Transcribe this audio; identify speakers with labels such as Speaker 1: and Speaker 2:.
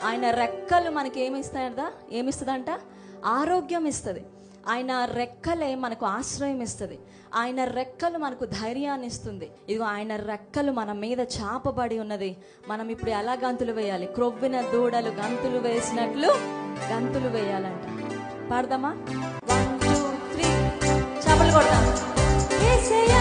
Speaker 1: ఆయన రెక్కలు మనకి ఏమిస్తుందంట? ఆరోగ్యం ఇస్తుంది. ఆయన రెక్కలే మనకు ఆశ్రయం ఇస్తుంది. ఆయన రెక్కలు మనకు ధైర్యాన్ని ఇస్తుంది. ఇదిగో ఆయన రెక్కలు మన మీద చాపబడి ఉన్నది. మనం ఇప్పుడు ఎలా గంతులు వేయాలి? క్రొవ్విన దూడలు గంతులు వేసినట్లు గంతులు వేయాలంట. పాడదామా? 1 2 3 చాపలు కొడదాం. యేసయ్యా